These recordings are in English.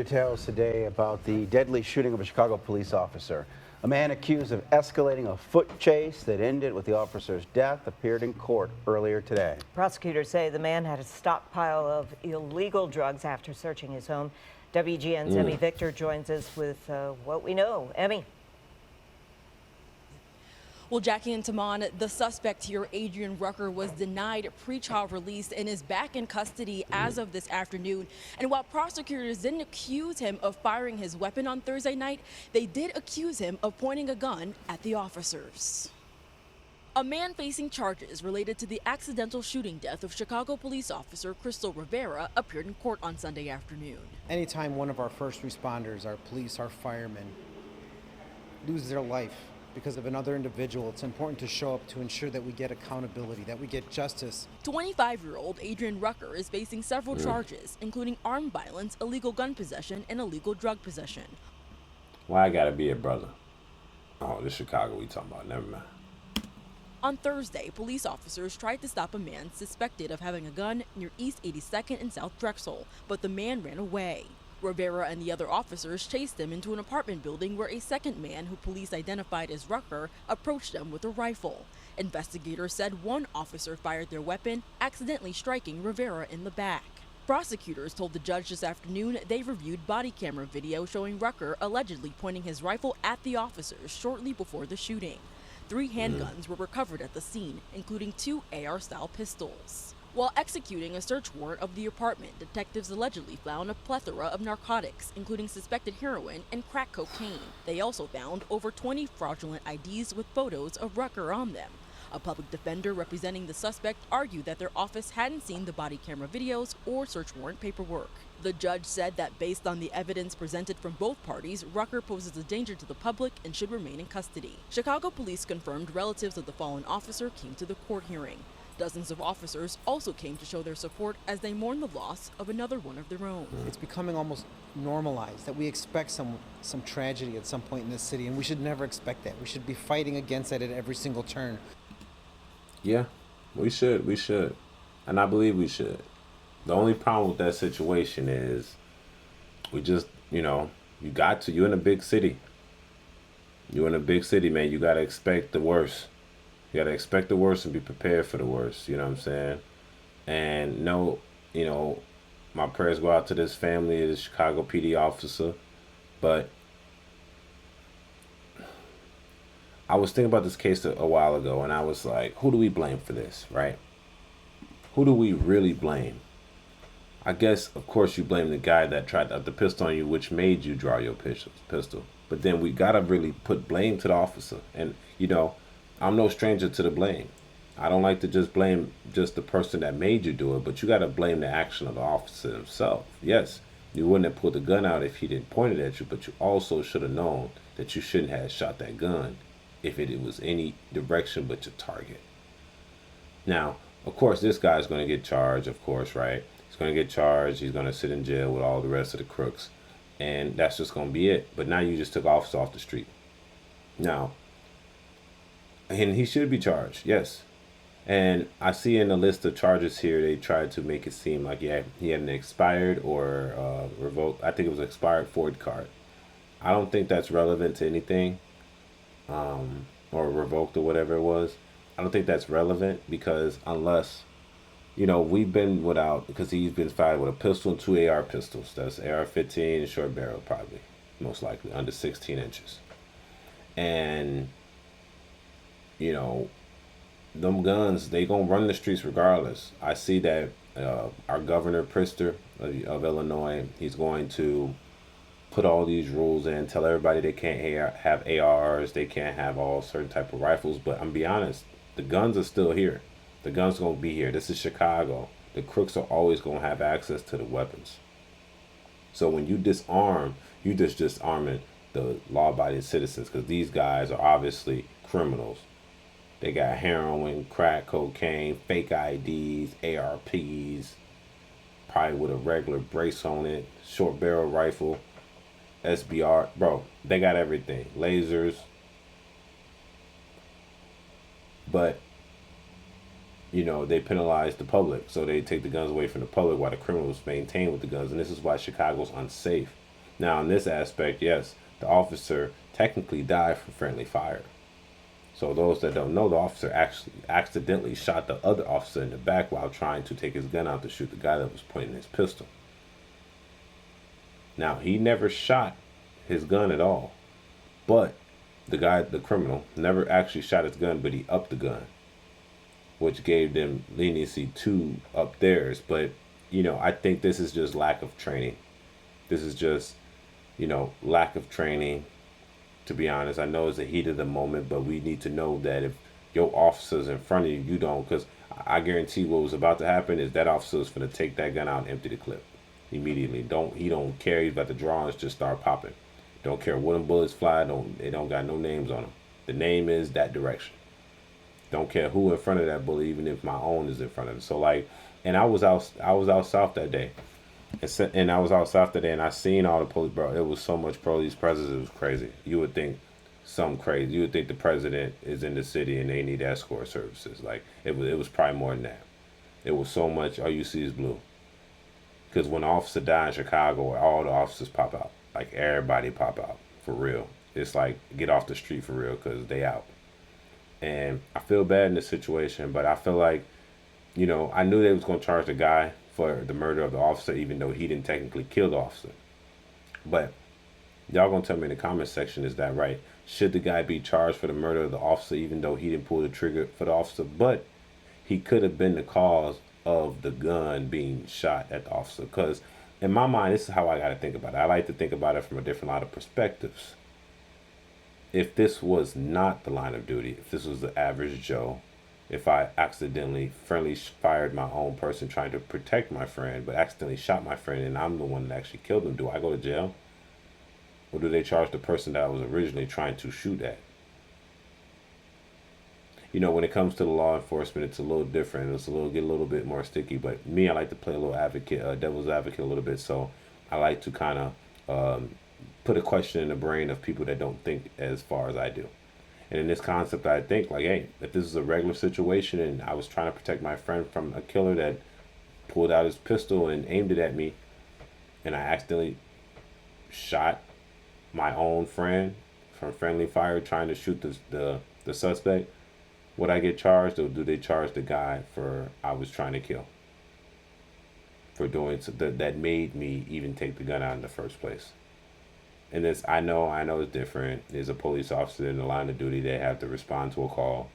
Details today about the deadly shooting of a Chicago police officer. A man accused of escalating a foot chase that ended with the officer's death appeared in court earlier today. Prosecutors say the man had a stockpile of illegal drugs after searching his home. WGN's Emmy Victor joins us with what we know. Emmy. Well, Jackie and Taman, the suspect here, Adrian Rucker, was denied pretrial release and is back in custody as of this afternoon. And while prosecutors didn't accuse him of firing his weapon on Thursday night, they did accuse him of pointing a gun at the officers. A man facing charges related to the accidental shooting death of Chicago police officer Crystal Rivera appeared in court on Sunday afternoon. Anytime one of our first responders, our police, our firemen, lose their life because of another individual, it's important to show up to ensure that we get accountability, that we get justice. 25-year-old Adrian Rucker is facing several charges, including armed violence, illegal gun possession, and illegal drug possession. Why I gotta be a brother? Oh, this Chicago we talking about, never mind. On Thursday, police officers tried to stop a man suspected of having a gun near East 82nd and South Drexel, but the man ran away. Rivera and the other officers chased him into an apartment building where a second man, who police identified as Rucker, approached them with a rifle. Investigators said one officer fired their weapon, accidentally striking Rivera in the back. Prosecutors told the judge this afternoon they reviewed body camera video showing Rucker allegedly pointing his rifle at the officers shortly before the shooting. 3 handguns were recovered at the scene, including 2 AR-style pistols. While executing a search warrant of the apartment, detectives allegedly found a plethora of narcotics, including suspected heroin and crack cocaine. They also found over 20 fraudulent IDs with photos of Rucker on them. A public defender representing the suspect argued that their office hadn't seen the body camera videos or search warrant paperwork. The judge said that based on the evidence presented from both parties, Rucker poses a danger to the public and should remain in custody. Chicago police confirmed relatives of the fallen officer came to the court hearing. Dozens of officers also came to show their support as they mourn the loss of another one of their own. It's becoming almost normalized that we expect some tragedy at some point in this city, and we should never expect that. We should be fighting against that at every single turn. Yeah, we should. And I believe we should. The only problem with that situation is we just, you're in a big city. You're in a big city, man. You got to expect the worst. You got to expect the worst and be prepared for the worst. You know what I'm saying? And my prayers go out to this family, this Chicago PD officer. But I was thinking about this case a while ago, and I was like, who do we blame for this, right? Who do we really blame? I guess, of course, you blame the guy that tried to up the pistol on you, which made you draw your pistol. But then we got to really put blame to the officer. And, I'm no stranger to the blame. I don't like to just blame just the person that made you do it, but you got to blame the action of the officer himself. Yes, you wouldn't have pulled the gun out if he didn't point it at you, but you also should have known that you shouldn't have shot that gun if it was any direction but your target. Now, of course, this guy's going to get charged, of course, right? He's going to get charged. He's going to sit in jail with all the rest of the crooks. And that's just going to be it. But now you just took officer off the street. Now, and he should be charged, yes. And I see in the list of charges here, they tried to make it seem like he had an expired or revoked, I think it was expired Ford card. I don't think that's relevant to anything, or revoked or whatever it was. I don't think that's relevant because unless, we've been without, because he's been fired with a pistol and 2 AR pistols. That's AR-15 and short barrel probably, most likely, under 16 inches. And them guns, they gonna run the streets regardless. I see that our governor Prister of Illinois, he's going to put all these rules in, tell everybody they can't have ARs, they can't have all certain type of rifles. But I'm be honest, the guns are still here. The guns gonna be here. This is Chicago. The crooks are always gonna have access to the weapons. So when you disarm, you just disarming the law-abiding citizens, because these guys are obviously criminals. They got heroin, crack cocaine, fake IDs, ARPs, probably with a regular brace on it, short barrel rifle, SBR. Bro, they got everything. Lasers. But, they penalize the public. So they take the guns away from the public while the criminals maintain with the guns. And this is why Chicago's unsafe. Now, in this aspect, yes, the officer technically died from friendly fire. So those that don't know, the officer actually accidentally shot the other officer in the back while trying to take his gun out to shoot the guy that was pointing his pistol. Now, he never shot his gun at all, but the guy, the criminal, never actually shot his gun, but he upped the gun, which gave them leniency to up theirs. But, I think this is just lack of training. This is just, lack of training. To be honest, I know it's the heat of the moment, but we need to know that if your officer's in front of you, you don't, because I guarantee what was about to happen is that officer's going to take that gun out and empty the clip immediately. He don't care. He's about to draw and just start popping. Don't care what them bullets fly. They don't got no names on them. The name is that direction. Don't care who in front of that bullet, even if my own is in front of it. So like, and I was out south that day. And I was out south today, and I seen all the police, bro. It was so much police presence. It was crazy. You would think something crazy. You would think the president is in the city and they need escort services. Like it was probably more than that. It was so much. All you see is blue. Because when an officer died in Chicago, all the officers pop out. Like everybody pop out for real. It's like get off the street for real because they out. And I feel bad in this situation, but I feel like, I knew they was gonna charge the guy for the murder of the officer, even though he didn't technically kill the officer. But y'all gonna tell me in the comment section, is that right? Should the guy be charged for the murder of the officer, even though he didn't pull the trigger for the officer? But he could have been the cause of the gun being shot at the officer. Because in my mind, this is how I gotta think about it. I like to think about it from a different lot of perspectives. If this was not the line of duty, if this was the average Joe, if I accidentally friendly fired my own person trying to protect my friend, but accidentally shot my friend and I'm the one that actually killed him, do I go to jail? Or do they charge the person that I was originally trying to shoot at? When it comes to the law enforcement, it's a little different. Get a little bit more sticky. But me, I like to play a little devil's advocate a little bit. So I like to kind of put a question in the brain of people that don't think as far as I do. And in this concept, I think like, hey, if this is a regular situation and I was trying to protect my friend from a killer that pulled out his pistol and aimed it at me, and I accidentally shot my own friend from friendly fire trying to shoot the suspect, would I get charged, or do they charge the guy for I was trying to kill? For doing so that made me even take the gun out in the first place. And this, I know it's different. There's a police officer in the line of duty. They have to respond to a call.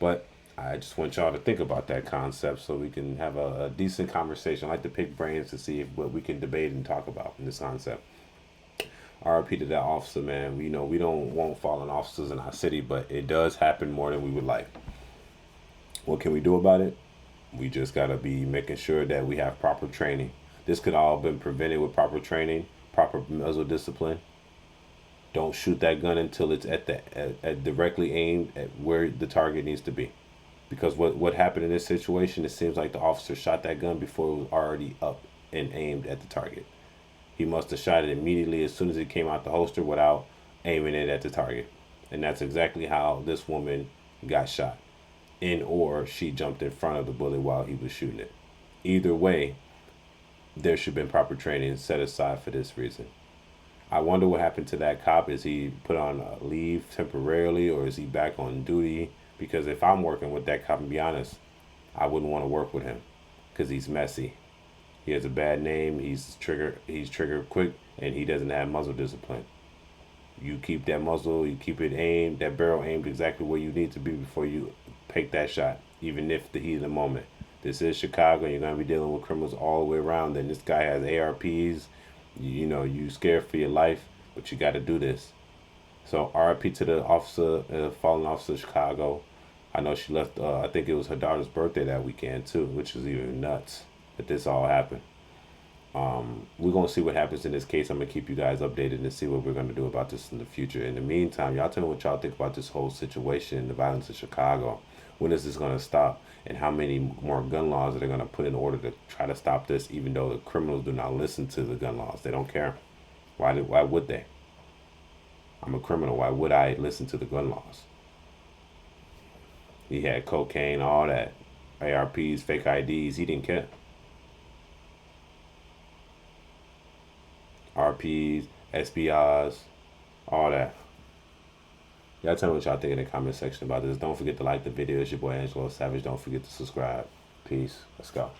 But I just want y'all to think about that concept so we can have a decent conversation. I like to pick brains to see what we can debate and talk about in this concept. RIP to that officer, man. We don't want fallen officers in our city, but it does happen more than we would like. What can we do about it? We just got to be making sure that we have proper training. This could all been prevented with proper training, proper muzzle discipline. Don't shoot that gun until it's at directly aimed at where the target needs to be. Because what happened in this situation, it seems like the officer shot that gun before it was already up and aimed at the target. He must have shot it immediately as soon as it came out the holster without aiming it at the target. And that's exactly how this woman got shot. Or she jumped in front of the bullet while he was shooting it. Either way, there should have been proper training set aside for this reason. I wonder what happened to that cop. Is he put on leave temporarily, or is he back on duty? Because if I'm working with that cop, and be honest, I wouldn't want to work with him because he's messy. He has a bad name. He's trigger quick, and he doesn't have muzzle discipline. You keep that muzzle, you keep it aimed, that barrel aimed exactly where you need to be before you take that shot, even if the heat of the moment. This is Chicago, and you're going to be dealing with criminals all the way around. And this guy has ARPs. You scared for your life, but you got to do this. So RIP to the officer, fallen officer of Chicago. I know she left, I think it was her daughter's birthday that weekend too, which is even nuts that this all happened. We're going to see what happens in this case. I'm going to keep you guys updated and see what we're going to do about this in the future. In the meantime, y'all tell me what y'all think about this whole situation, the violence in Chicago. When is this going to stop? And how many more gun laws are they going to put in order to try to stop this, even though the criminals do not listen to the gun laws? They don't care. Why would they? I'm a criminal. Why would I listen to the gun laws? He had cocaine, all that. ARPs, fake IDs. He didn't care. RPs, SBIs, all that. Y'all tell me what y'all think in the comment section about this. Don't forget to like the video. It's your boy Angelo Savage. Don't forget to subscribe. Peace. Let's go.